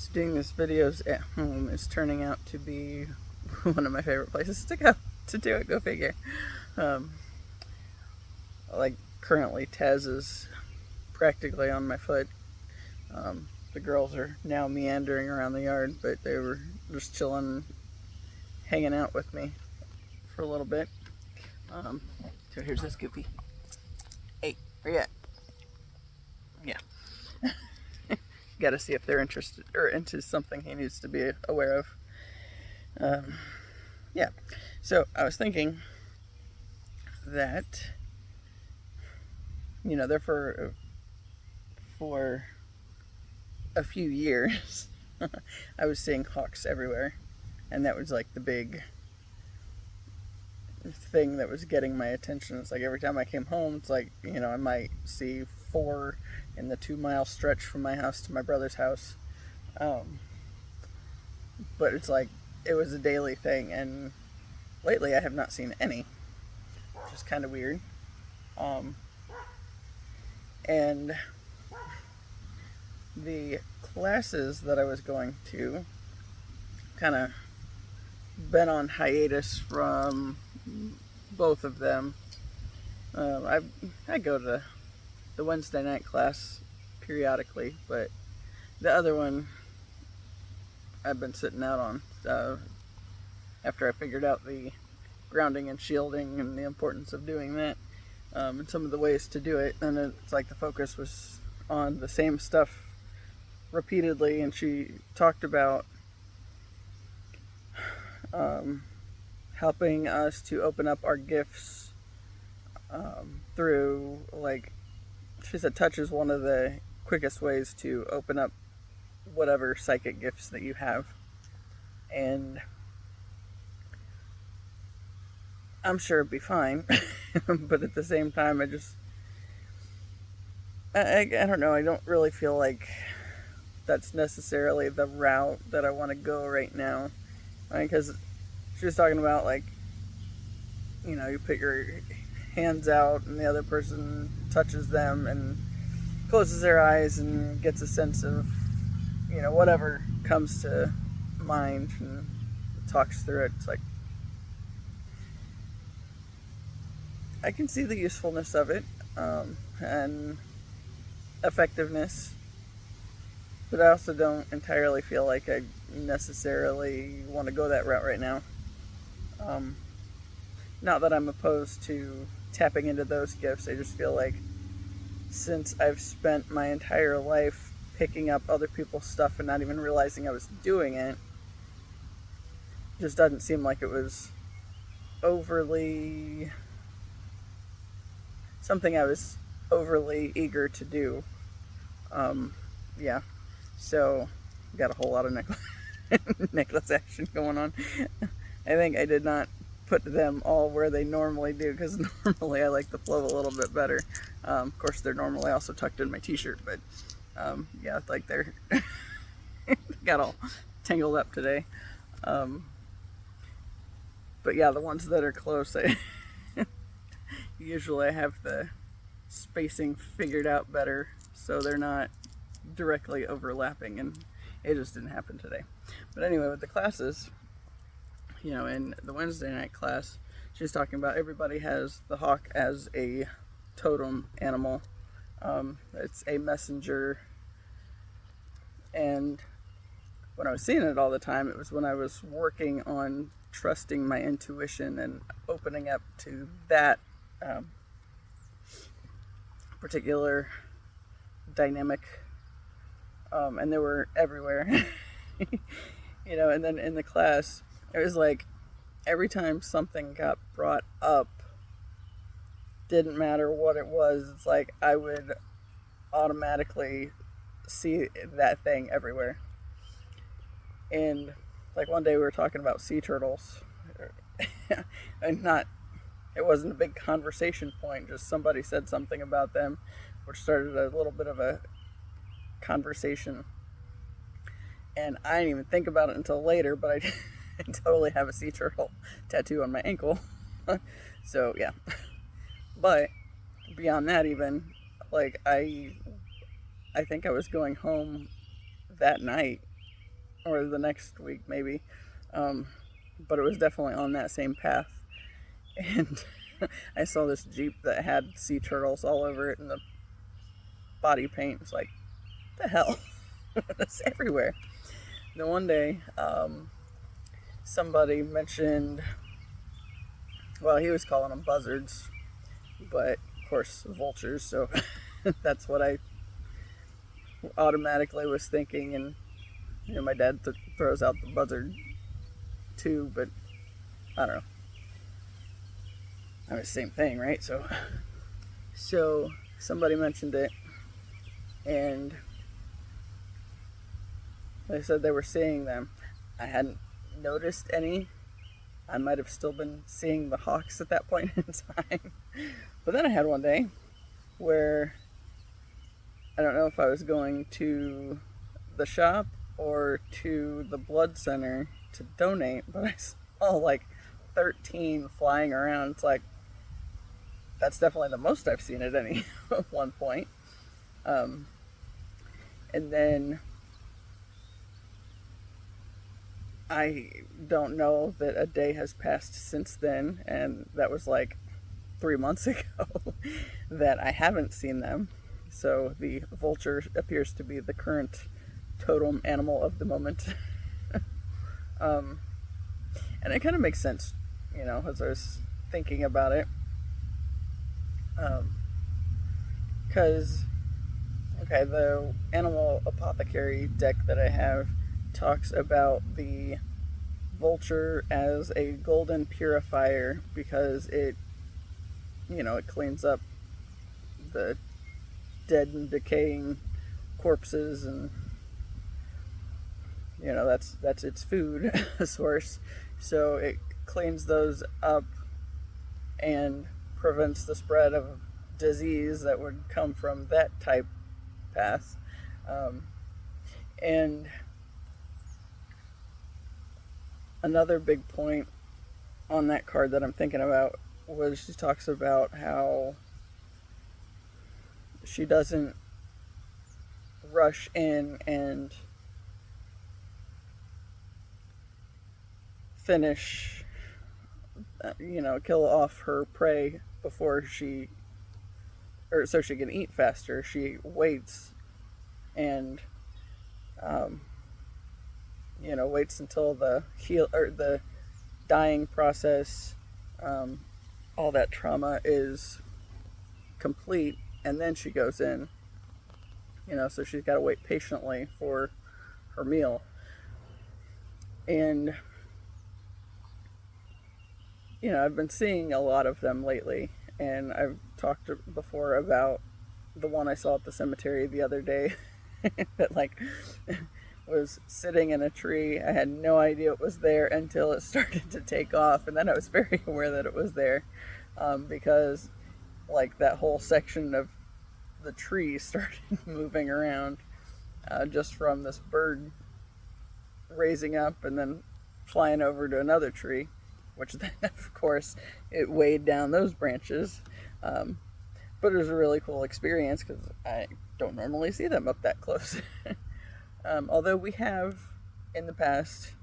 So doing this videos at home is turning out to be one of my favorite places to go to do it. Go figure. Um, like currently, Taz is practically on my foot. The girls are now meandering around the yard, but they were just chilling, hanging out with me for a little bit. So here's this Goofy. Hey, where you at? Yeah. Got to see if they're interested or into something he needs to be aware of. Yeah. So I was thinking that, there for a few years, I was seeing hawks everywhere, and that was like the big thing that was getting my attention. It's like every time I came home, it's like, I might see 4 in the 2-mile stretch from my house to my brother's house. But it's like, it was a daily thing, and lately I have not seen any, which is kind of weird. And the classes that I was going to kind of been on hiatus from both of them. I go to the Wednesday night class periodically, but the other one I've been sitting out on after I figured out the grounding and shielding and the importance of doing that, and some of the ways to do it. And it's like the focus was on the same stuff repeatedly, and she talked about helping us to open up our gifts through, like, she said touch is one of the quickest ways to open up whatever psychic gifts that you have. And I'm sure it'd be fine, but at the same time, I don't know, I don't really feel like that's necessarily the route that I want to go right now. Because she was talking about, like, you put your hands out and the other person touches them and closes their eyes and gets a sense of, whatever comes to mind and talks through it. It's like, I can see the usefulness of it, and effectiveness, but I also don't entirely feel like I necessarily want to go that route right now. Not that I'm opposed to tapping into those gifts. I just feel like since I've spent my entire life picking up other people's stuff and not even realizing I was doing it, just doesn't seem like it was overly something I was overly eager to do. Yeah. So, got a whole lot of necklace action going on. I think I did not put them all where they normally do, because normally I like the flow a little bit better. Of course, they're normally also tucked in my t-shirt, but yeah, like they're got all tangled up today. But yeah, the ones that are close, usually I have the spacing figured out better, so they're not directly overlapping, and it just didn't happen today. But anyway, with the classes, in the Wednesday night class, she was talking about everybody has the hawk as a totem animal. It's a messenger, and when I was seeing it all the time, it was when I was working on trusting my intuition and opening up to that particular dynamic, and they were everywhere. And then in the class, it was like every time something got brought up, didn't matter what it was, it's like I would automatically see that thing everywhere. And like one day we were talking about sea turtles, and it wasn't a big conversation point, just somebody said something about them, which started a little bit of a conversation. And I didn't even think about it until later, but I totally have a sea turtle tattoo on my ankle. So yeah. But beyond that, even, like, I think I was going home that night, or the next week maybe. But it was definitely on that same path. And I saw this Jeep that had sea turtles all over it, and the body paint was like, the hell? That's everywhere. Then one day, somebody mentioned, well, he was calling them buzzards, but of course, vultures, so that's what I automatically was thinking. And my dad throws out the buzzard too, but I don't know. I mean, same thing, right? So somebody mentioned it, and they said they were seeing them. I hadn't noticed any. I might have still been seeing the hawks at that point in time. But then I had one day where I don't know if I was going to the shop or to the blood center to donate, but I saw like 13 flying around. It's like, that's definitely the most I've seen at any one point. And then I don't know that a day has passed since then, and that was like 3 months ago, that I haven't seen them. So the vulture appears to be the current totem animal of the moment. And it kind of makes sense, as I was thinking about it. Because, the animal apothecary deck that I have talks about the vulture as a golden purifier, because it cleans up the dead and decaying corpses, and that's its food source. So it cleans those up and prevents the spread of disease that would come from that type path. And another big point on that card that I'm thinking about was she talks about how she doesn't rush in and finish, kill off her prey before so she can eat faster. She waits and, waits until the the dying process, all that trauma is complete, and then she goes in. So she's got to wait patiently for her meal. And I've been seeing a lot of them lately, and I've talked before about the one I saw at the cemetery the other day that was sitting in a tree. I had no idea it was there until it started to take off, and then I was very aware that it was there, because that whole section of the tree started moving around, just from this bird raising up and then flying over to another tree, which then of course it weighed down those branches. But it was a really cool experience because I don't normally see them up that close. Although we have in the past,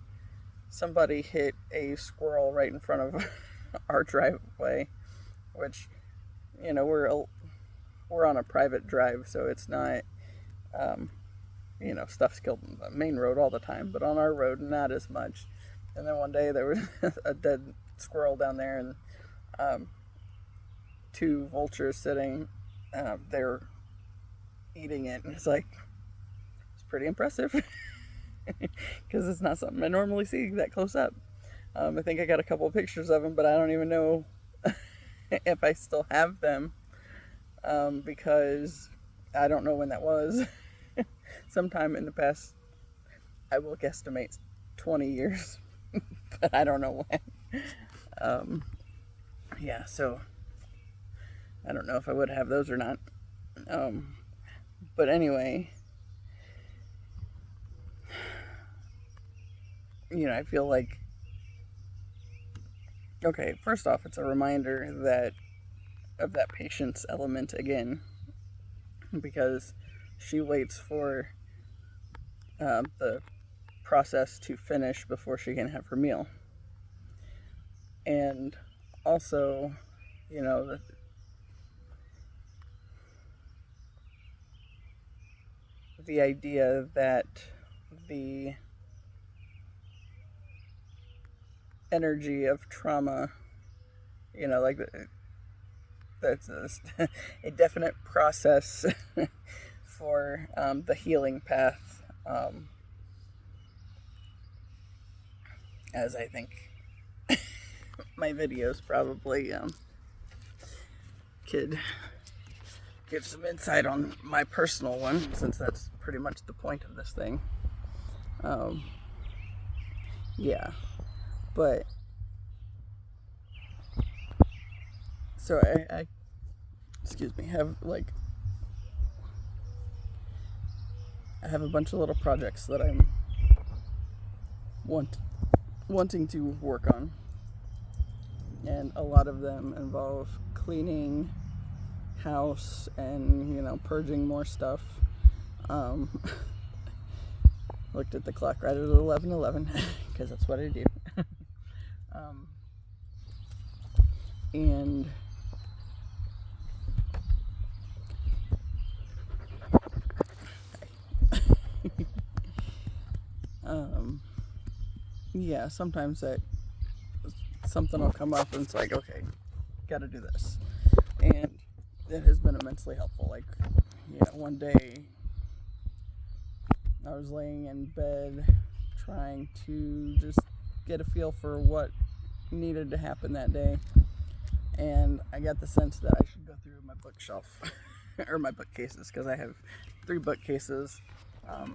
somebody hit a squirrel right in front of our driveway, which we're on a private drive, so it's not, stuff's killed on the main road all the time, but on our road, not as much. And then one day there was a dead squirrel down there, and 2 vultures sitting there eating it, and it's pretty impressive, because it's not something I normally see that close up. I think I got a couple of pictures of them, but I don't even know if I still have them, because I don't know when that was. Sometime in the past, I will guesstimate 20 years, but I don't know when. Yeah, so I don't know if I would have those or not. But anyway, I feel like, okay, first off, it's a reminder of that patience element again, because she waits for the process to finish before she can have her meal. And also, you know, the idea that the energy of trauma, you know, like that's a definite process for the healing path, as I think my videos probably could give some insight on my personal one, since that's pretty much the point of this thing. Yeah, but so I excuse me, I have a bunch of little projects that I'm wanting to work on, and a lot of them involve cleaning house and, you know, purging more stuff. Looked at the clock right at 11:11 because that's what I do. And yeah, sometimes that something will come up and it's like, okay, gotta do this, and it has been immensely helpful. Like, you know, one day I was laying in bed trying to just get a feel for what needed to happen that day, and I got the sense that I should go through my bookshelf or my bookcases, because I have 3 bookcases.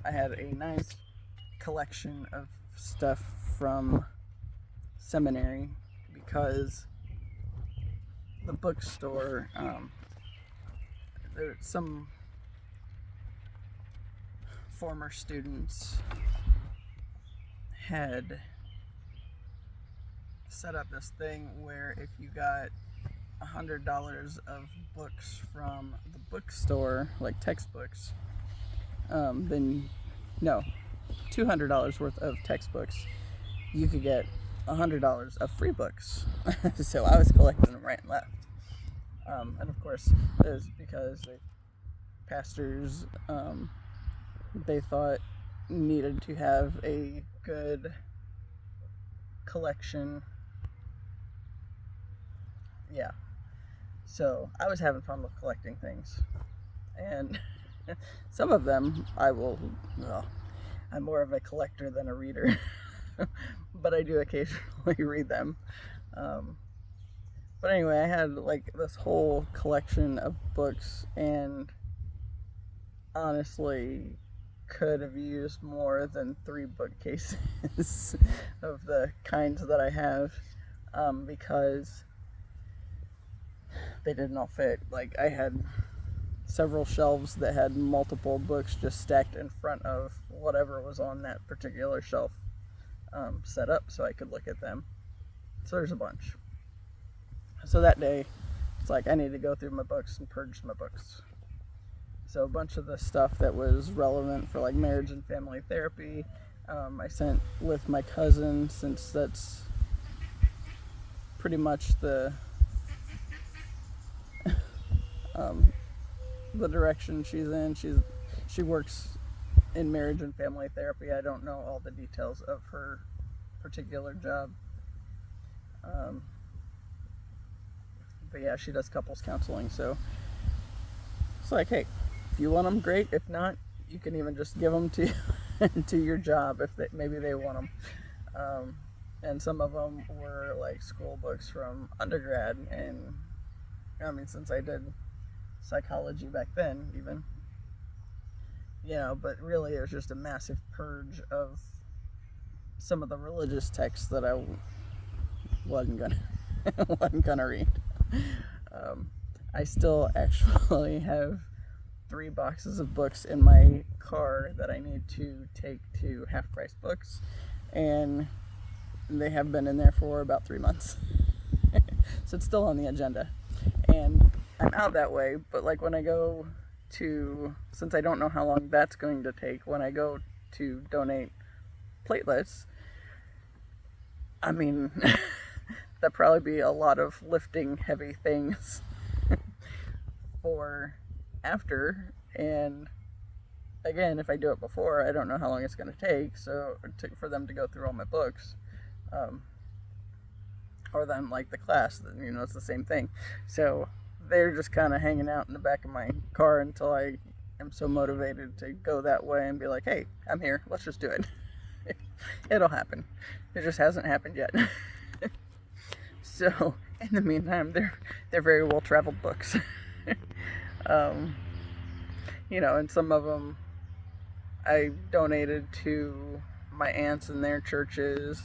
I had a nice collection of stuff from seminary, because the bookstore, some former students had set up this thing where if you got $100 of books from the bookstore, like textbooks, then no, $200 worth of textbooks, you could get $100 of free books. So I was collecting them right and left. And of course, it was because the pastors, they thought, needed to have a good collection. Yeah. So I was having fun with collecting things. And some of them I'm more of a collector than a reader. But I do occasionally read them. But anyway, I had like this whole collection of books, and honestly could have used more than 3 bookcases of the kinds that I have, because they didn't all fit. Like, I had several shelves that had multiple books just stacked in front of whatever was on that particular shelf, set up so I could look at them. So there's a bunch. So that day, it's like I need to go through my books and purge my books. So a bunch of the stuff that was relevant for like marriage and family therapy, I sent with my cousin, since that's pretty much the direction she's in. She works in marriage and family therapy. I don't know all the details of her particular job. But yeah, she does couples counseling, so it's like, hey, if you want them, great. If not, you can even just give them to to your job if maybe they want them. And some of them were like school books from undergrad, and I mean, since I did psychology back then, even, you know, but really it was just a massive purge of some of the religious texts that I wasn't gonna read. I still actually have 3 boxes of books in my car that I need to take to Half Price Books, and they have been in there for about 3 months. So it's still on the agenda, and I'm out that way. But like when I go to, since I don't know how long that's going to take, when I go to donate platelets, I mean, that'd probably be a lot of lifting heavy things for after. And again, if I do it before, I don't know how long it's going to take. So for them to go through all my books, or then like the class, it's the same thing. So they're just kind of hanging out in the back of my car until I am so motivated to go that way and be like, hey, I'm here, let's just do it. It'll happen. It just hasn't happened yet. So in the meantime, they're very well traveled books. And some of them I donated to my aunts and their churches,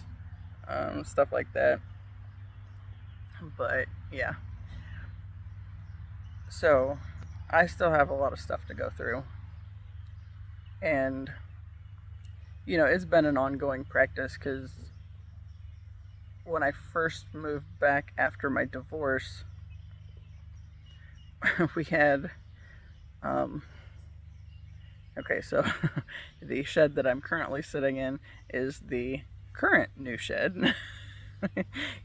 stuff like that. But yeah, so I still have a lot of stuff to go through, and it's been an ongoing practice, because when I first moved back after my divorce, we had so the shed that I'm currently sitting in is the current new shed.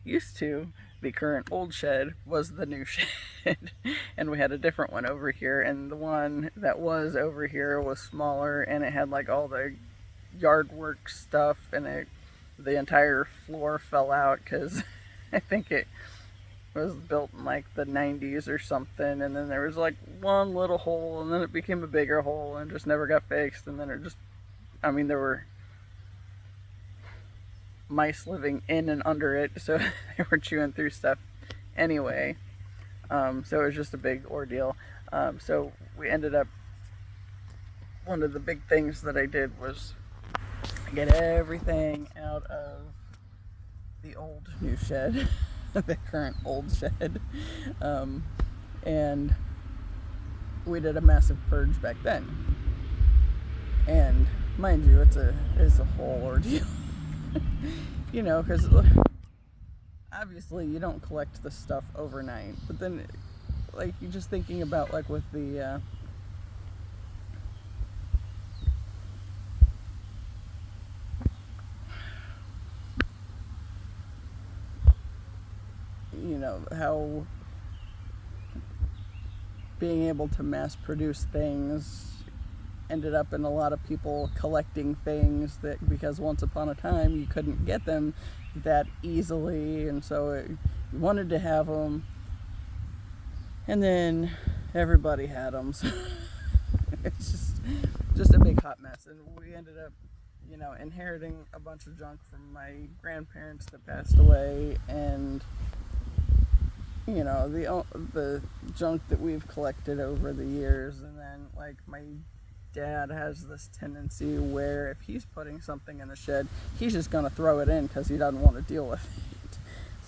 Used to, the current old shed was the new shed, and we had a different one over here, and the one that was over here was smaller, and it had like all the yard work stuff, and the entire floor fell out because I think it was built in like the 90s or something, and then there was like one little hole, and then it became a bigger hole and just never got fixed, and then there were mice living in and under it, so they were chewing through stuff anyway. So it was just a big ordeal. So we ended up, one of the big things that I did was get everything out of the old new shed, the current old shed, and we did a massive purge back then. And mind you, it's a whole ordeal. Because obviously you don't collect the stuff overnight, but then like you're just thinking about like with the how being able to mass produce things ended up in a lot of people collecting things that, because once upon a time you couldn't get them that easily, and so you wanted to have them, and then everybody had them. So it's just a big hot mess, and we ended up inheriting a bunch of junk from my grandparents that passed away, and the junk that we've collected over the years. And then like my dad has this tendency where if he's putting something in the shed, he's just gonna throw it in because he doesn't want to deal with it.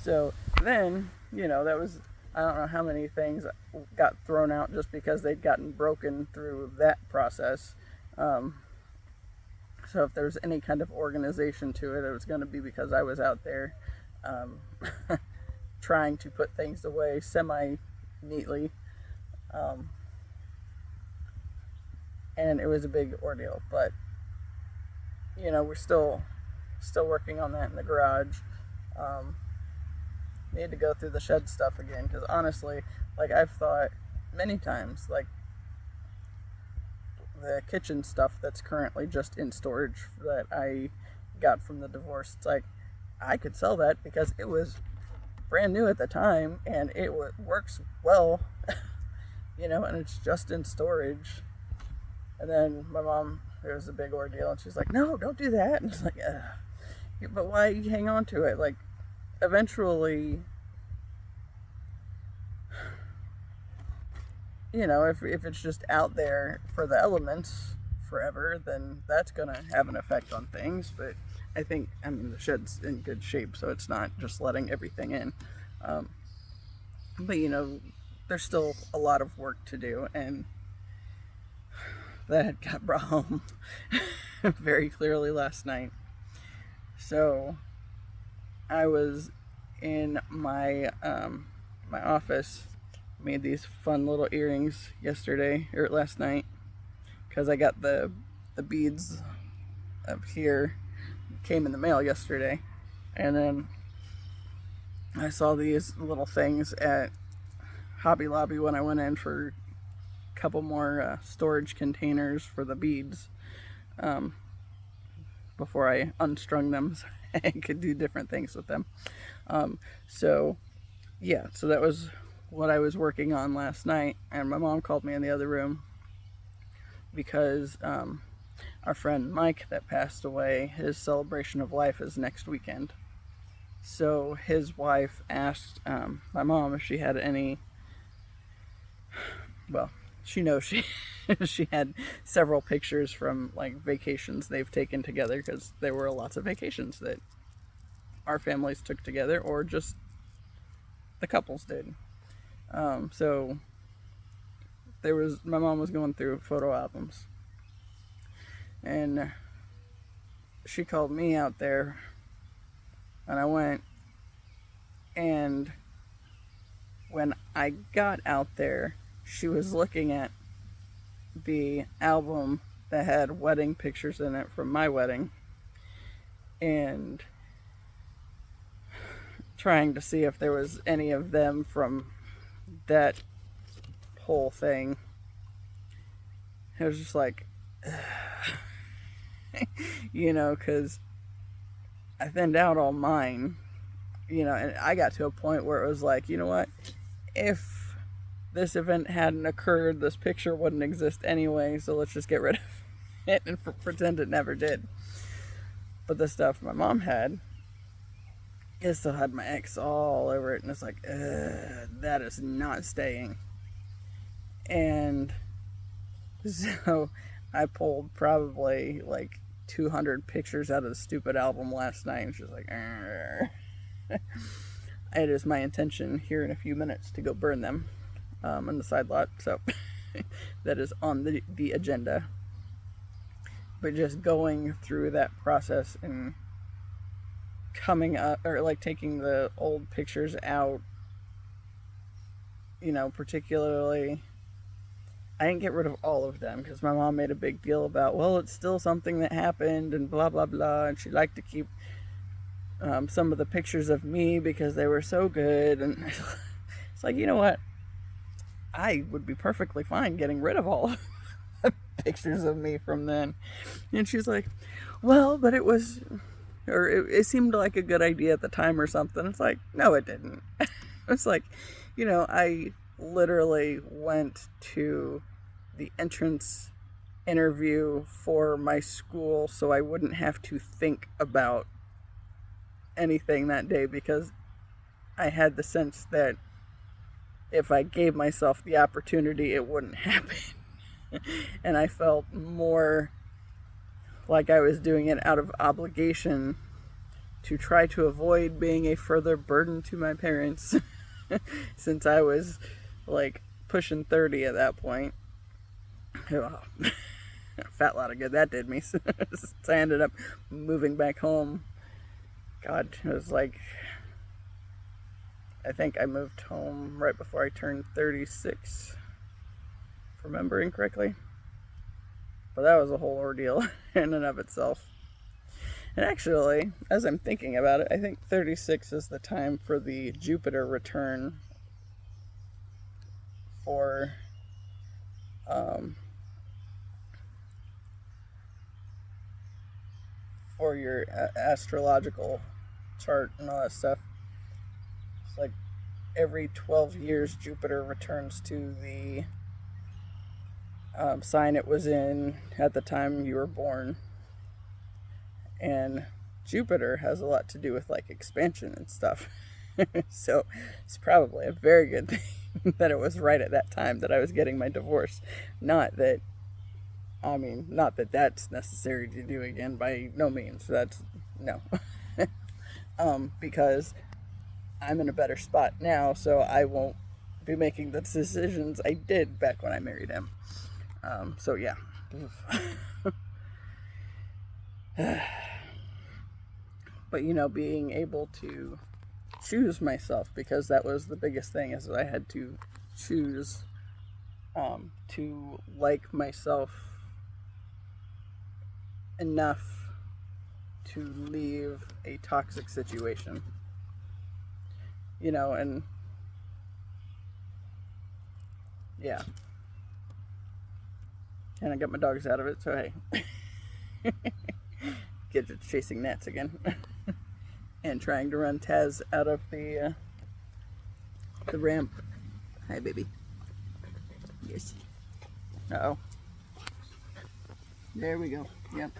So then that was, I don't know how many things got thrown out just because they'd gotten broken through that process. So if there's any kind of organization to it, it was going to be because I was out there trying to put things away semi-neatly. And it was a big ordeal, but we're still working on that in the garage. Need to go through the shed stuff again, because honestly, like I've thought many times, like the kitchen stuff that's currently just in storage that I got from the divorce, it's like I could sell that because it was brand new at the time and it works well, and it's just in storage. And then my mom, it was a big ordeal, and she's like, no, don't do that. And it's like, but why you hang on to it? Like, eventually, if it's just out there for the elements forever, then that's going to have an effect on things. But I think, the shed's in good shape, so it's not just letting everything in. But, there's still a lot of work to do, and that got brought home very clearly last night. So I was in my my office, made these fun little earrings last night, because I got the beads up here came in the mail yesterday, and then I saw these little things at Hobby Lobby when I went in for a couple more storage containers for the beads, before I unstrung them so I could do different things with them. So that was what I was working on last night, and my mom called me in the other room because our friend Mike that passed away, his celebration of life is next weekend. So his wife asked my mom if she had any, well, she knows she had several pictures from like vacations they've taken together, because there were lots of vacations that our families took together, or just the couples did. So my mom was going through photo albums, and she called me out there, and I went, and when I got out there, she was looking at the album that had wedding pictures in it from my wedding, and trying to see if there was any of them from that whole thing. It was just like, because I thinned out all mine, and I got to a point where it was like, you know what, if this event hadn't occurred, this picture wouldn't exist anyway, so let's just get rid of it and pretend it never did. But the stuff my mom had, it still had my ex all over it, and it's like, that is not staying. And so I pulled probably like 200 pictures out of the stupid album last night, and she's like, it is my intention here in a few minutes to go burn them in the side lot, so that is on the agenda. But just going through that process and coming up, or like taking the old pictures out, particularly, I didn't get rid of all of them because my mom made a big deal about, well, it's still something that happened and blah blah blah, and she liked to keep some of the pictures of me because they were so good. And it's like, you know what, I would be perfectly fine getting rid of all the pictures of me from then. And she's like, well, but it seemed like a good idea at the time or something. It's like, no, it didn't. It's like, I literally went to the entrance interview for my school so I wouldn't have to think about anything that day, because I had the sense that if I gave myself the opportunity, it wouldn't happen. And I felt more like I was doing it out of obligation to try to avoid being a further burden to my parents since I was like pushing 30 at that point. Oh, fat lot of good that did me. So I ended up moving back home. God, it was like, I think I moved home right before I turned 36, if remembering correctly. But that was a whole ordeal in and of itself. And actually, as I'm thinking about it, I think 36 is the time for the Jupiter return for your astrological chart and all that stuff. It's like every 12 years Jupiter returns to the sign it was in at the time you were born. And Jupiter has a lot to do with like expansion and stuff. So it's probably a very good thing that it was right at that time that I was getting my divorce. Not that that's necessary to do again, by no means. That's no. Because I'm in a better spot now, so I won't be making the decisions I did back when I married him. So yeah. But being able to choose myself, because that was the biggest thing, is that I had to choose to like myself enough to leave a toxic situation. You know, and yeah. And I got my dogs out of it, so hey. Gidget's chasing gnats again. And trying to run Taz out of the ramp. Hi, baby. Yes. Uh-oh. There we go. Yep.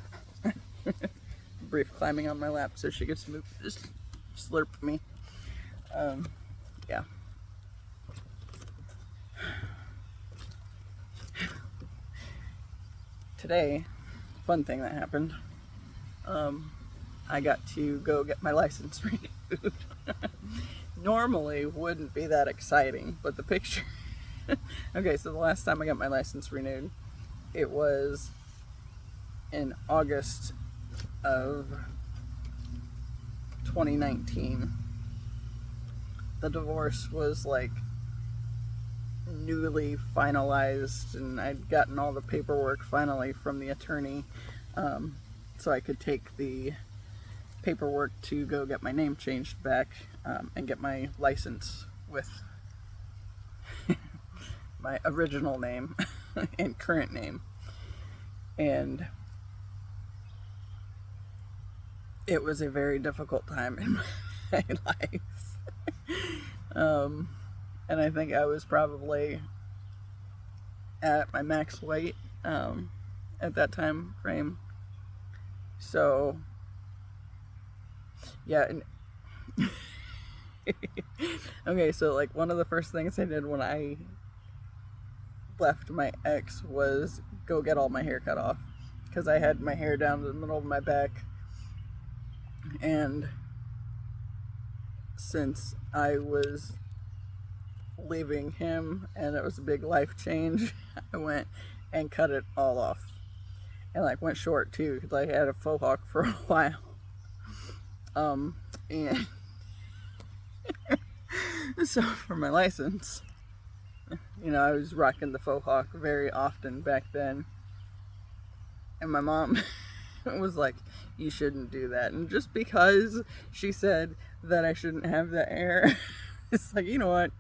Brief climbing on my lap so she gets to just slurp me. Yeah. Today, fun thing that happened. I got to go get my license renewed. Normally wouldn't be that exciting, but the picture. Okay, so the last time I got my license renewed, it was in August of 2019. The divorce was like newly finalized, and I'd gotten all the paperwork finally from the attorney, so I could take the paperwork to go get my name changed back, and get my license with my original name and current name. And it was a very difficult time in my life. And I think I was probably at my max weight at that time frame. So yeah, and okay, so like one of the first things I did when I left my ex was go get all my hair cut off, because I had my hair down to the middle of my back. And since I was leaving him and it was a big life change, I went and cut it all off, and like went short too, because I had a faux hawk for a while. And so for my license, you know, I was rocking the faux hawk very often back then, and my mom was like, you shouldn't do that. And just because she said that I shouldn't have that hair, it's like, you know what,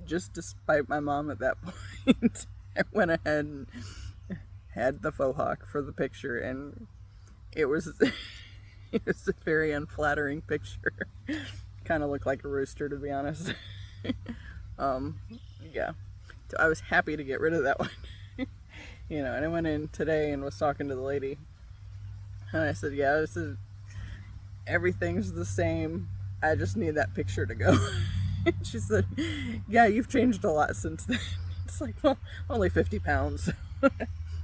just to spite my mom at that point, I went ahead and had the faux hawk for the picture, and it was it was a very unflattering picture. Kind of looked like a rooster, to be honest. Yeah, so I was happy to get rid of that one. You know, and I went in today and was talking to the lady, and I said, yeah, this is, everything's the same, I just need that picture to go. She said, yeah, you've changed a lot since then. It's like, well, only 50 pounds.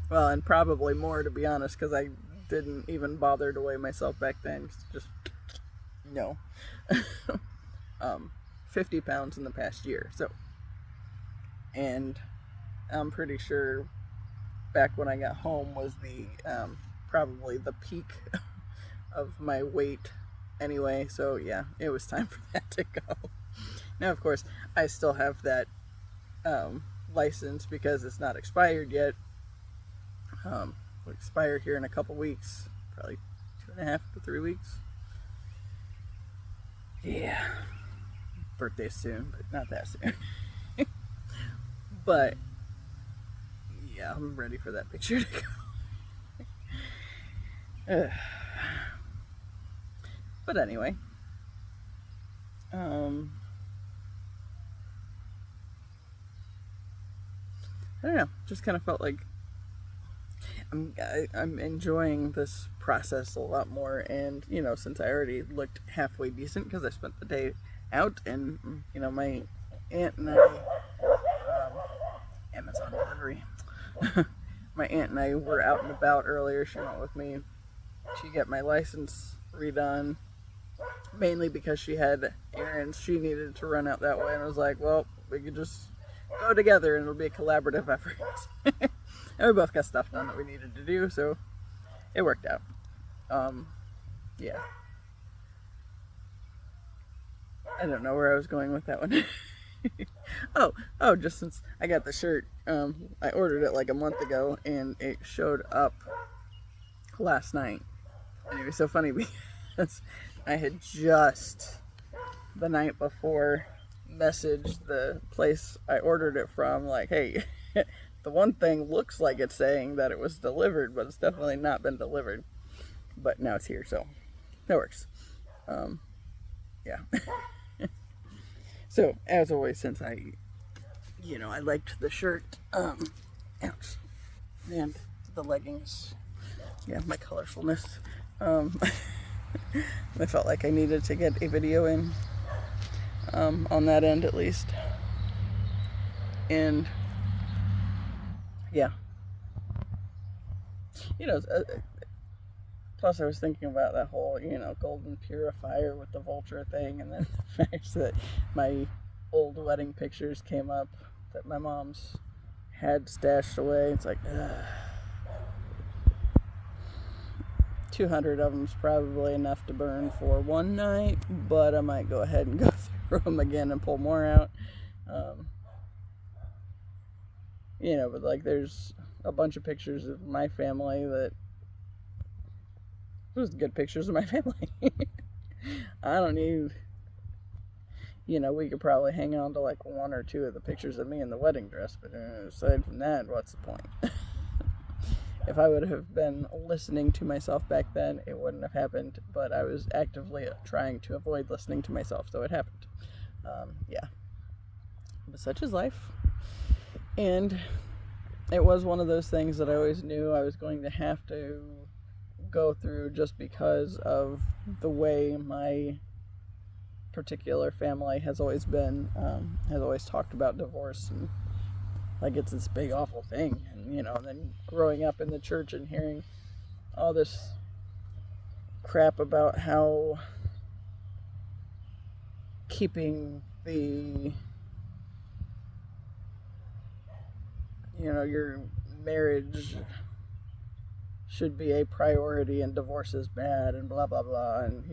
Well, and probably more, to be honest, because I didn't even bother to weigh myself back then. Just, no. 50 pounds in the past year. So, and I'm pretty sure back when I got home was the probably the peak of my weight anyway. So yeah, it was time for that to go. Now, of course, I still have that license because it's not expired yet. Will expire here in a couple weeks, probably 2.5 to 3 weeks. Yeah, birthday soon, but not that soon. But yeah, I'm ready for that picture to go. But anyway, I don't know, just kind of felt like I'm enjoying this process a lot more. And you know, since I already looked halfway decent because I spent the day out, and you know, my aunt and I, Amazon delivery. My aunt and I were out and about earlier. She went with me to get my license redone, mainly because she had errands she needed to run out that way, and I was like, well, we could just go together and it'll be a collaborative effort. And we both got stuff done that we needed to do, so it worked out. Yeah. I don't know where I was going with that one. Oh, just since I got the shirt, I ordered it like a month ago, and it showed up last night. Anyway, so funny because I had just the night before messaged the place I ordered it from, like, hey, the one thing looks like it's saying that it was delivered, but it's definitely not been delivered. But now it's here, so that works. Yeah. So, as always, since I liked the shirt, ouch, and the leggings, yeah, my colorfulness, I felt like I needed to get a video in, on that end at least, and, yeah, plus I was thinking about that whole, golden purifier with the Vulture thing, and then the fact that my old wedding pictures came up that my mom's had stashed away. It's like, 200 of them's probably enough to burn for one night, but I might go ahead and go through them again and pull more out. But like there's a bunch of pictures of my family that was good pictures of my family. I don't need, we could probably hang on to like one or two of the pictures of me in the wedding dress, but aside from that, what's the point? If I would have been listening to myself back then, it wouldn't have happened, but I was actively trying to avoid listening to myself, so it happened. Yeah. But such is life. And it was one of those things that I always knew I was going to have to go through just because of the way my particular family has always been, has always talked about divorce, and like it's this big awful thing. And then growing up in the church and hearing all this crap about how keeping the your marriage should be a priority and divorce is bad and blah blah blah, and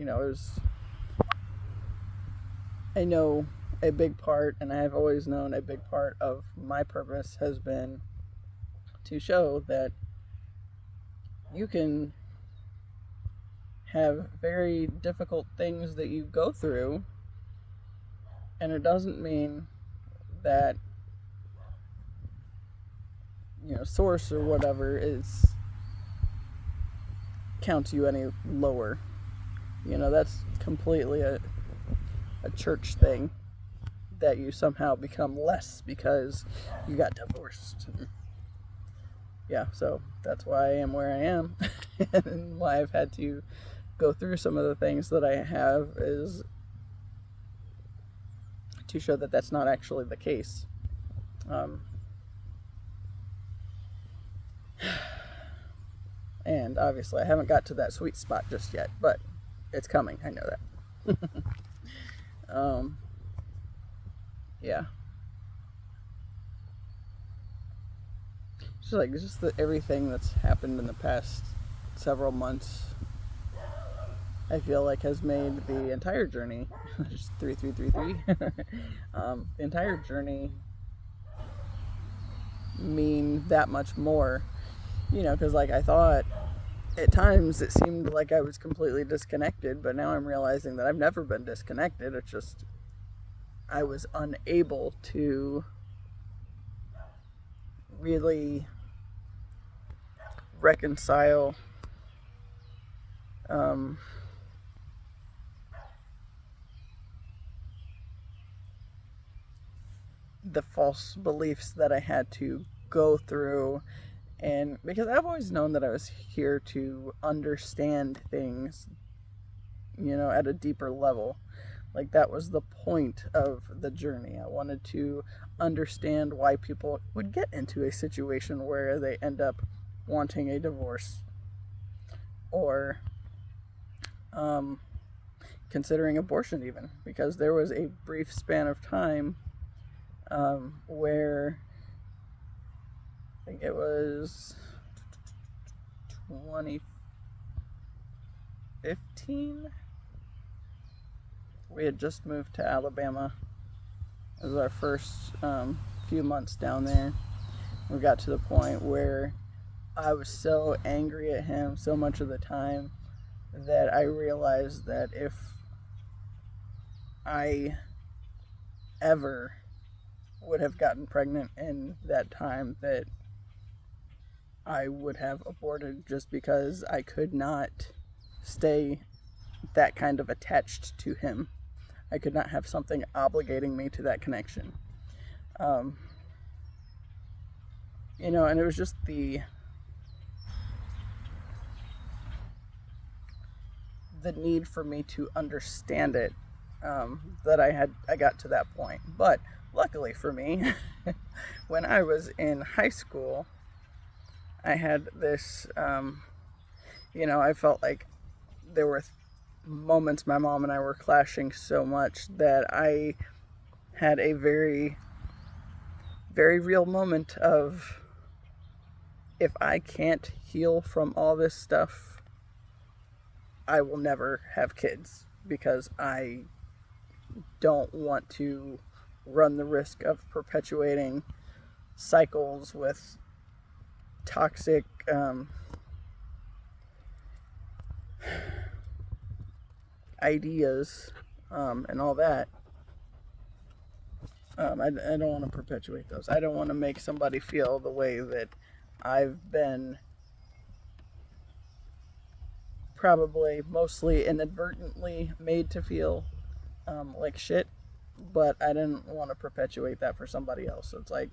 I know a big part, and I have always known a big part of my purpose has been to show that you can have very difficult things that you go through, and it doesn't mean that source or whatever counts you any lower. That's completely a church thing, that you somehow become less because you got divorced. Yeah, so that's why I am where I am, and why I've had to go through some of the things that I have, is to show that that's not actually the case. And obviously I haven't got to that sweet spot just yet, but it's coming, I know that. Yeah. Just everything that's happened in the past several months, I feel like has made the entire journey, just 3333, the entire journey mean that much more, because like I thought at times it seemed like I was completely disconnected, but now I'm realizing that I've never been disconnected. It's just I was unable to really reconcile the false beliefs that I had to go through. And because I've always known that I was here to understand things, at a deeper level. Like that was the point of the journey. I wanted to understand why people would get into a situation where they end up wanting a divorce, or considering abortion even, because there was a brief span of time where I think it was 2015. We had just moved to Alabama. It was our first few months down there. We got to the point where I was so angry at him so much of the time that I realized that if I ever would have gotten pregnant in that time, that I would have aborted, just because I could not stay that kind of attached to him. I could not have something obligating me to that connection. And it was just the need for me to understand it, that I got to that point. But luckily for me, when I was in high school, I had this, I felt like there were moments my mom and I were clashing so much that I had a very, very real moment of, if I can't heal from all this stuff, I will never have kids, because I don't want to run the risk of perpetuating cycles with toxic ideas and all that. I don't want to perpetuate those. I don't want to make somebody feel the way that I've been probably mostly inadvertently made to feel like shit, but I didn't want to perpetuate that for somebody else. So it's like,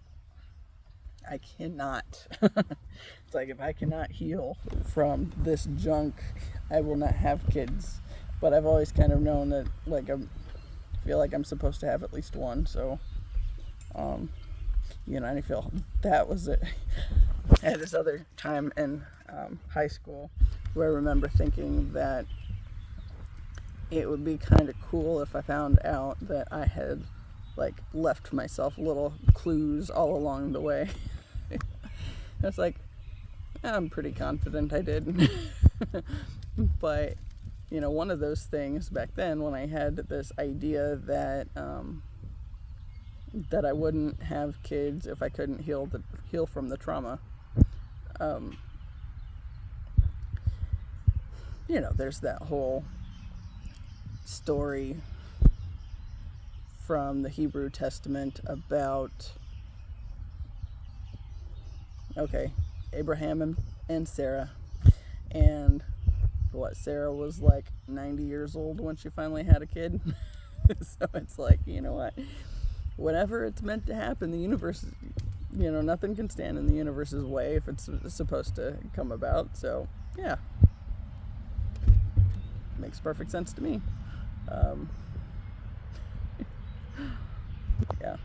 I cannot. It's like, if I cannot heal from this junk, I will not have kids. But I've always kind of known that, like, I feel like I'm supposed to have at least one. So, and I feel that was it. I had this other time in high school where I remember thinking that it would be kind of cool if I found out that I had, like, left myself little clues all along the way. It's like, I'm pretty confident I did. But, one of those things back then, when I had this idea that that I wouldn't have kids if I couldn't heal from the trauma. There's that whole story from the Hebrew Testament about, Abraham and Sarah, and Sarah was like 90 years old when she finally had a kid. So it's like, whenever it's meant to happen, the universe, nothing can stand in the universe's way if it's supposed to come about. So yeah, makes perfect sense to me. Yeah.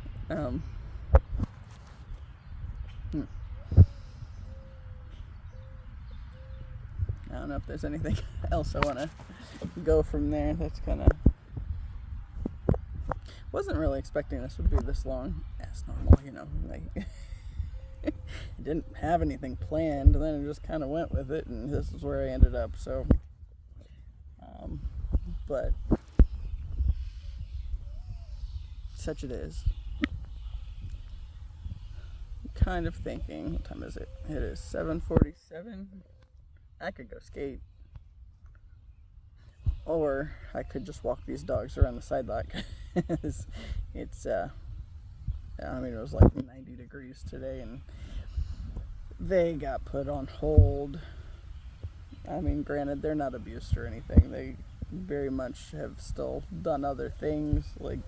I don't know if there's anything else I want to go from there. That's kind of... Wasn't really expecting this would be this long. As normal, I didn't have anything planned, and then I just kind of went with it, and this is where I ended up. So, but such it is. Kind of thinking, what time is it? It is 7:47. I could go skate, or I could just walk these dogs around the sidewalk. It's it was like 90 degrees today, and they got put on hold. Granted, they're not abused or anything. They very much have still done other things, like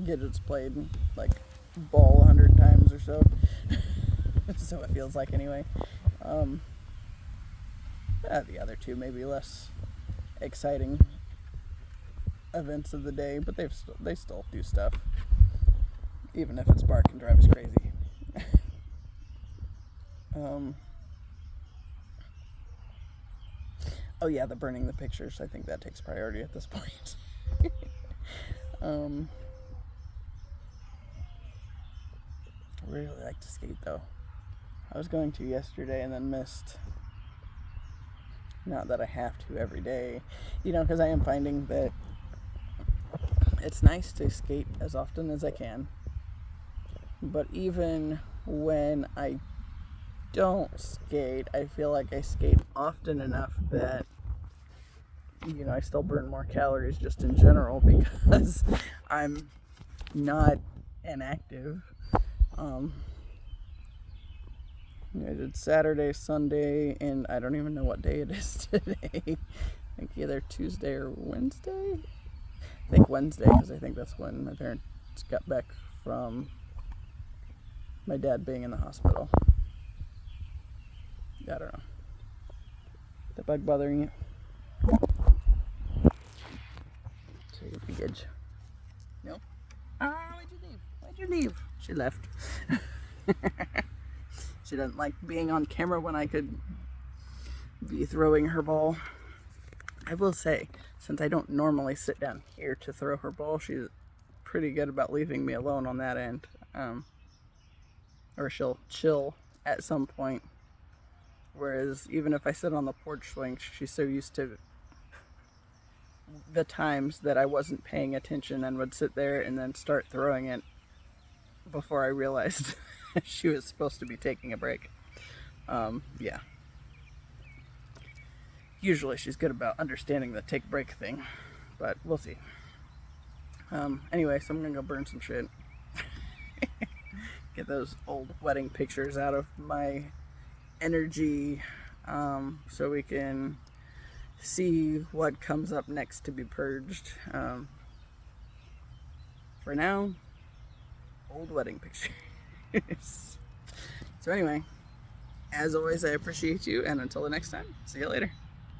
Gidget's played like ball 100 times or so. So it feels like, anyway. The other two maybe less exciting events of the day, but they still do stuff, even if it's bark and drive us crazy. Oh yeah, the burning the pictures. I think that takes priority at this point. I really like to skate though. I was going to yesterday and then missed. Not that I have to every day, because I am finding that it's nice to skate as often as I can. But even when I don't skate, I feel like I skate often enough that I still burn more calories just in general because I'm not inactive. I did Saturday, Sunday, and I don't even know what day it is today. I think either Tuesday or Wednesday. I think Wednesday, because I think that's when my parents got back from my dad being in the hospital. I don't know. The bug bothering you? So you good. No? Why'd you leave? Why'd you leave? She left. She doesn't like being on camera when I could be throwing her ball. I will say, since I don't normally sit down here to throw her ball, she's pretty good about leaving me alone on that end. Or she'll chill at some point. Whereas even if I sit on the porch swing, she's so used to the times that I wasn't paying attention and would sit there and then start throwing it before I realized she was supposed to be taking a break. Yeah. Usually she's good about understanding the take break thing, but we'll see. Anyway, so I'm gonna go burn some shit. Get those old wedding pictures out of my energy, so we can see what comes up next to be purged. For now, old wedding pictures. So anyway, as always, I appreciate you, and until the next time, see you later.